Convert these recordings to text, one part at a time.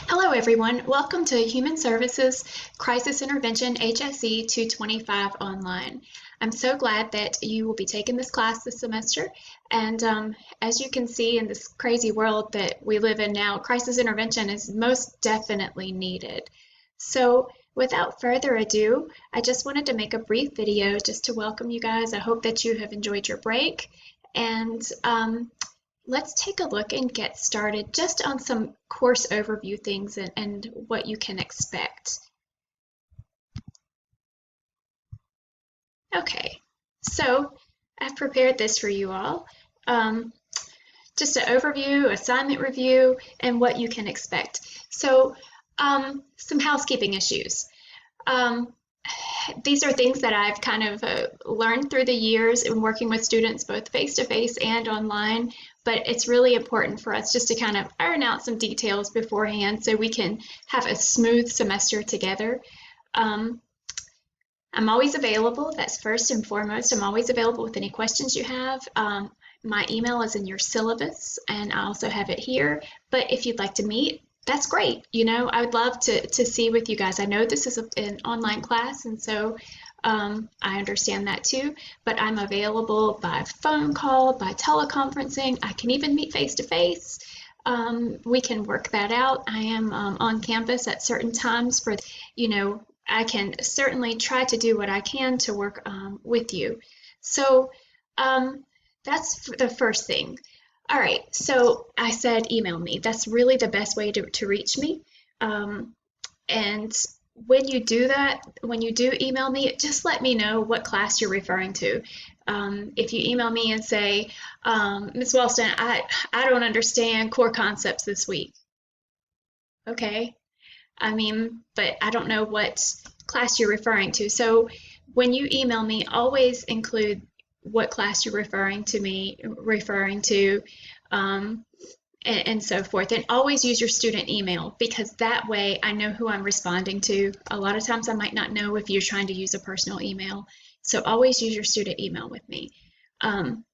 Hello everyone, welcome to Human Services Crisis Intervention HSE 225 online. I'm so glad that you will be taking this class this semester, and as you can see in this crazy world that we live in now, crisis intervention is most definitely needed. So without further ado, I just wanted to make a brief video just to welcome you guys. I hope that you have enjoyed your break, and let's take a look and get started just on some course overview things and what you can expect. Okay, so I've prepared this for you all. Just an overview, assignment review, and what you can expect. So some housekeeping issues. These are things that I've kind of learned through the years in working with students both face-to-face and online, but it's really important for us just to kind of iron out some details beforehand so we can have a smooth semester together. I'm always available. That's first and foremost. I'm always available with any questions you have. My email is in your syllabus, and I also have it here. But if you'd like to meet, that's great. You know, I would love to see with you guys. I know this is an online class, and so I understand that too, but I'm available by phone call, by teleconferencing. I can even meet face-to-face. We can work that out. I am on campus at certain times for, you know, I can certainly try to do what I can to work with you. So that's the first thing. All right, so I said email me. That's really the best way to reach me. And when you do that, when you do email me, just let me know what class you're referring to. If you email me and say, Ms. Wellston, I don't understand core concepts this week. Okay, I mean, but I don't know what class you're referring to. So when you email me, always include what class you're referring to, and so forth. And always use your student email, because that way I know who I'm responding to. A lot of times I might not know if you're trying to use a personal email. So always use your student email with me. I'm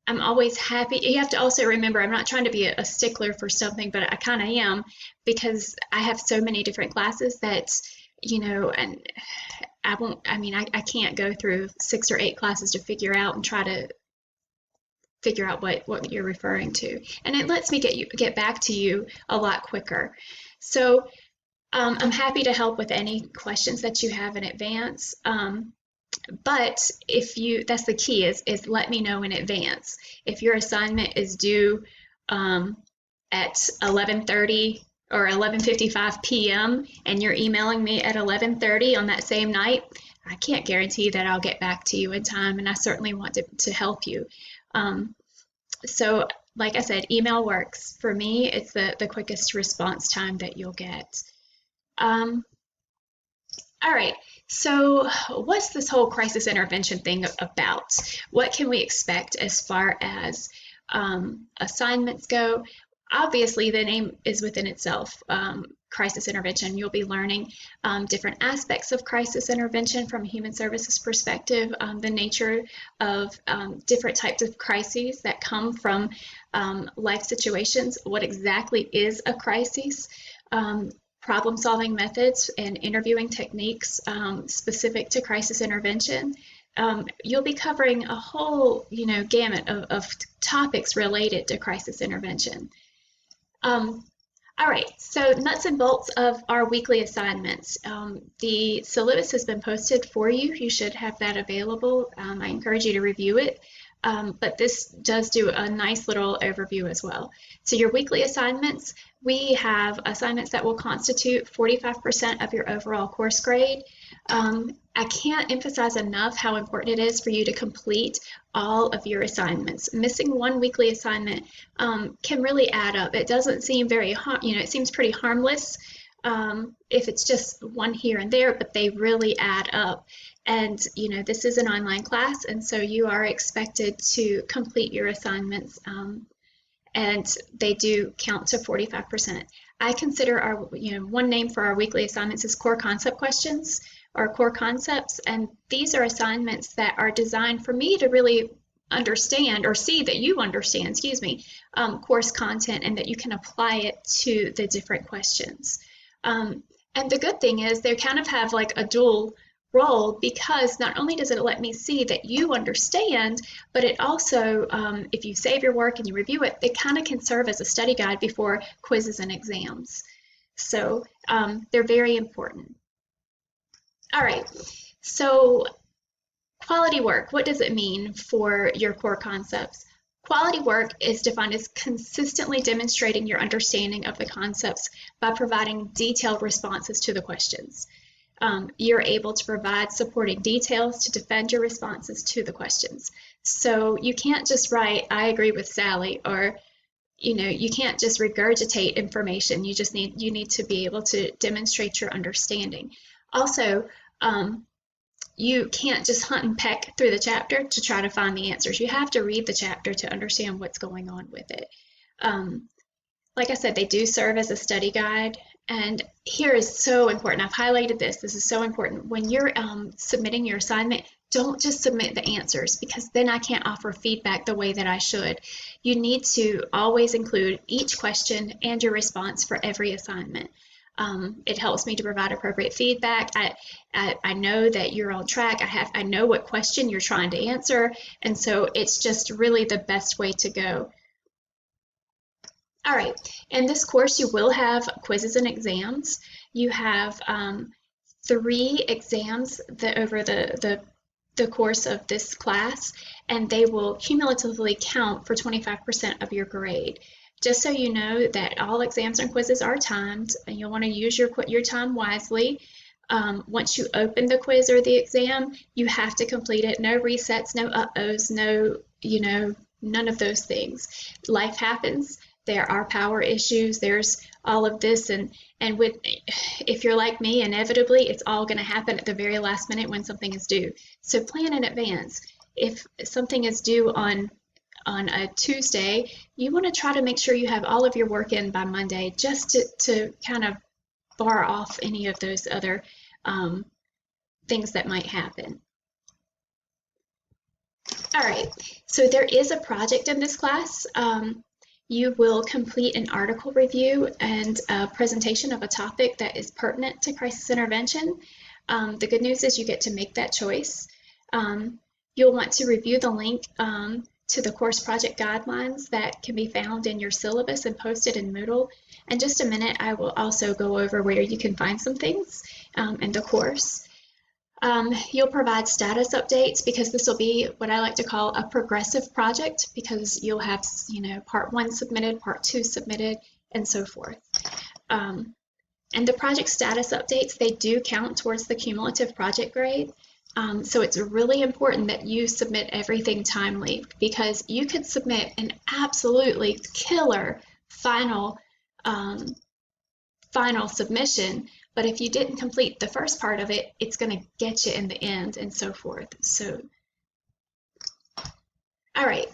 always happy. You have to also remember, I'm not trying to be a stickler for something, but I kind of am, because I have so many different classes that, you know, and I can't go through 6 or 8 classes to figure out and try to figure out what you're referring to. And it lets me get back to you a lot quicker. So I'm happy to help with any questions that you have in advance. But that's the key is let me know in advance. If your assignment is due at 11:30 or 11:55 p.m. and you're emailing me at 11:30 on that same night, I can't guarantee that I'll get back to you in time, and I certainly want to help you. So like I said, email works. For me, it's the quickest response time that you'll get. All right, so what's this whole crisis intervention thing about? What can we expect as far as assignments go? Obviously, the name is within itself, crisis intervention. You'll be learning different aspects of crisis intervention from a human services perspective, the nature of different types of crises that come from life situations, what exactly is a crisis, problem-solving methods and interviewing techniques specific to crisis intervention. You'll be covering a whole, gamut of topics related to crisis intervention. All right, so nuts and bolts of our weekly assignments. The syllabus has been posted for you. You should have that available. I encourage you to review it, but this does do a nice little overview as well. So your weekly assignments, we have assignments that will constitute 45% of your overall course grade. I can't emphasize enough how important it is for you to complete all of your assignments. Missing one weekly assignment can really add up. It doesn't seem it seems pretty harmless if it's just one here and there, but they really add up. And this is an online class, and so you are expected to complete your assignments, and they do count to 45%. I consider our, one name for our weekly assignments is core concept questions or core concepts, and these are assignments that are designed for me to really understand or see that you understand, excuse me, course content and that you can apply it to the different questions. And the good thing is they kind of have like a dual role, because not only does it let me see that you understand, but it also, if you save your work and you review it, it kind of can serve as a study guide before quizzes and exams. So they're very important. All right, so quality work, what does it mean for your core concepts? Quality work is defined as consistently demonstrating your understanding of the concepts by providing detailed responses to the questions. You're able to provide supporting details to defend your responses to the questions. So you can't just write, I agree with Sally, or you can't just regurgitate information. You need to be able to demonstrate your understanding. Also, you can't just hunt and peck through the chapter to try to find the answers. You have to read the chapter to understand what's going on with it. Like I said, they do serve as a study guide. And here is so important. I've highlighted this. This is so important. When you're submitting your assignment, don't just submit the answers, because then I can't offer feedback the way that I should. You need to always include each question and your response for every assignment. It helps me to provide appropriate feedback. I know that you're on track. I know what question you're trying to answer. And so it's just really the best way to go. All right, in this course, you will have quizzes and exams. You have 3 exams over the course of this class, and they will cumulatively count for 25% of your grade. Just so you know that all exams and quizzes are timed, and you'll want to use your time wisely. Once you open the quiz or the exam, you have to complete it. No resets, no uh-ohs, no, none of those things. Life happens. There are power issues. There's all of this, and if you're like me, inevitably it's all going to happen at the very last minute when something is due. So plan in advance. If something is due on a Tuesday, you want to try to make sure you have all of your work in by Monday, just to kind of bar off any of those other things that might happen. All right, so there is a project in this class. You will complete an article review and a presentation of a topic that is pertinent to crisis intervention. The good news is you get to make that choice. You'll want to review the link to the course project guidelines that can be found in your syllabus and posted in Moodle. In just a minute, I will also go over where you can find some things in the course. You'll provide status updates, because this will be what I like to call a progressive project, because you'll have, part 1 submitted, part 2 submitted, and so forth. And the project status updates, they do count towards the cumulative project grade. So it's really important that you submit everything timely, because you could submit an absolutely killer final submission, but if you didn't complete the first part of it, it's going to get you in the end, and so forth. So, all right,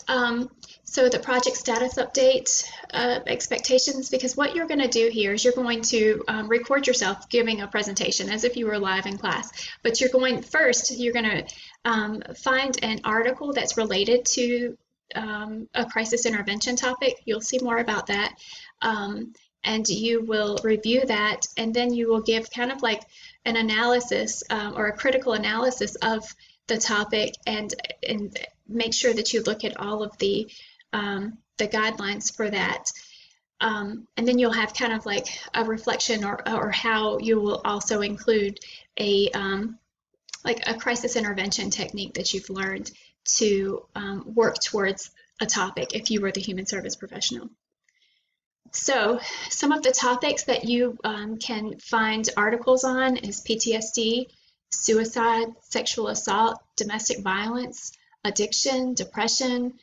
so the project status update expectations, because what you're going to do here is you're going to record yourself giving a presentation as if you were live in class, but you're going to find an article that's related to a crisis intervention topic. You'll see more about that. And you will review that, and then you will give kind of like an analysis or a critical analysis of the topic, and make sure that you look at all of the guidelines for that. And then you'll have kind of like a reflection or how you will also include a crisis intervention technique that you've learned to work towards a topic if you were the human service professional. So some of the topics that you can find articles on is PTSD, suicide, sexual assault, domestic violence, addiction, depression,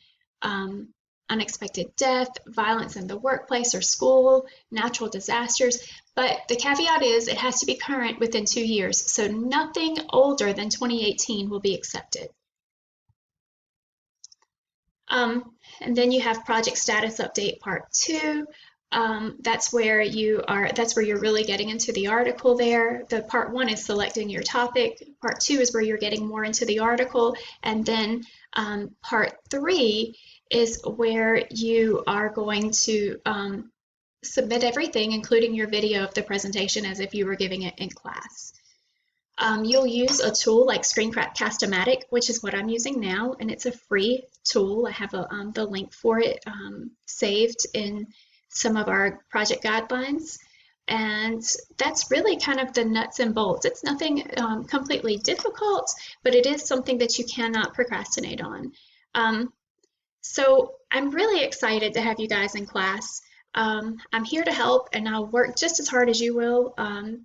unexpected death, violence in the workplace or school, natural disasters. But the caveat is it has to be current within 2 years. So nothing older than 2018 will be accepted. And then you have project status update part 2. That's where you're really getting into the article there. The part 1 is selecting your topic. Part 2 is where you're getting more into the article. And then Part 3 is where you are going to submit everything, including your video of the presentation as if you were giving it in class. You'll use a tool like Screencast-O-Matic, which is what I'm using now, and it's a free tool. I have the link for it saved in some of our project guidelines. And that's really kind of the nuts and bolts. It's nothing completely difficult, but it is something that you cannot procrastinate on. So I'm really excited to have you guys in class. I'm here to help, and I'll work just as hard as you will,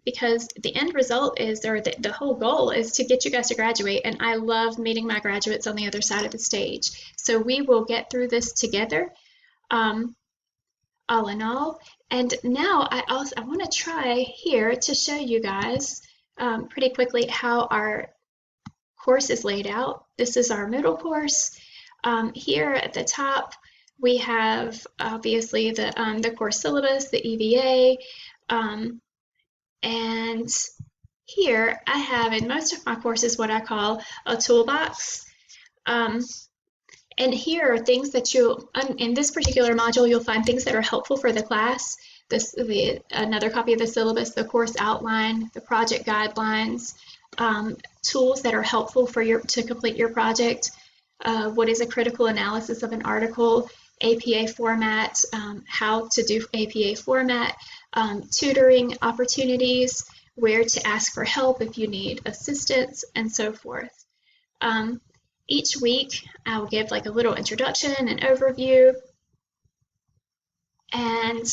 because the end result is, or the whole goal is to get you guys to graduate, and I love meeting my graduates on the other side of the stage. So we will get through this together, all in all. And now I want to try here to show you guys pretty quickly how our course is laid out. This is our middle course. Here at the top, we have obviously the course syllabus, the EVA, and here I have in most of my courses what I call a toolbox. And here are things that in this particular module, you'll find things that are helpful for the class. Another copy of the syllabus, the course outline, the project guidelines, tools that are helpful for to complete your project, what is a critical analysis of an article, APA format, how to do APA format, tutoring opportunities, where to ask for help if you need assistance, and so forth. Each week, I'll give like a little introduction and overview. And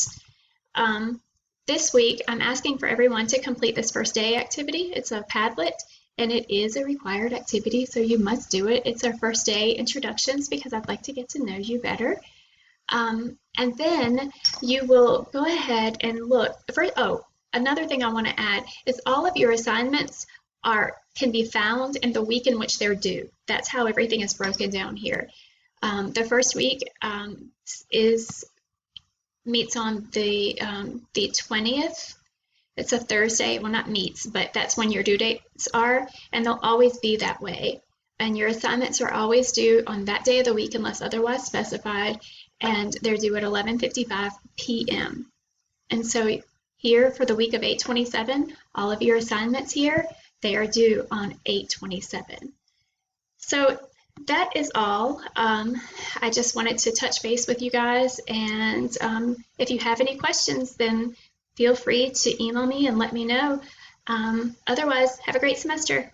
this week, I'm asking for everyone to complete this first day activity. It's a Padlet, and it is a required activity, so you must do it. It's our first day introductions because I'd like to get to know you better. And then you will go ahead and look. Another thing I want to add is all of your assignments can be found in the week in which they're due. That's how everything is broken down here. The first week meets on the 20th. It's a Thursday. Well, not meets, but that's when your due dates are, and they'll always be that way. And your assignments are always due on that day of the week unless otherwise specified, and they're due at 11:55 p.m. And so here for the week of 8/27, all of your assignments here, they are due on 8/27. So that is all. I just wanted to touch base with you guys, and if you have any questions, then feel free to email me and let me know. Otherwise, have a great semester.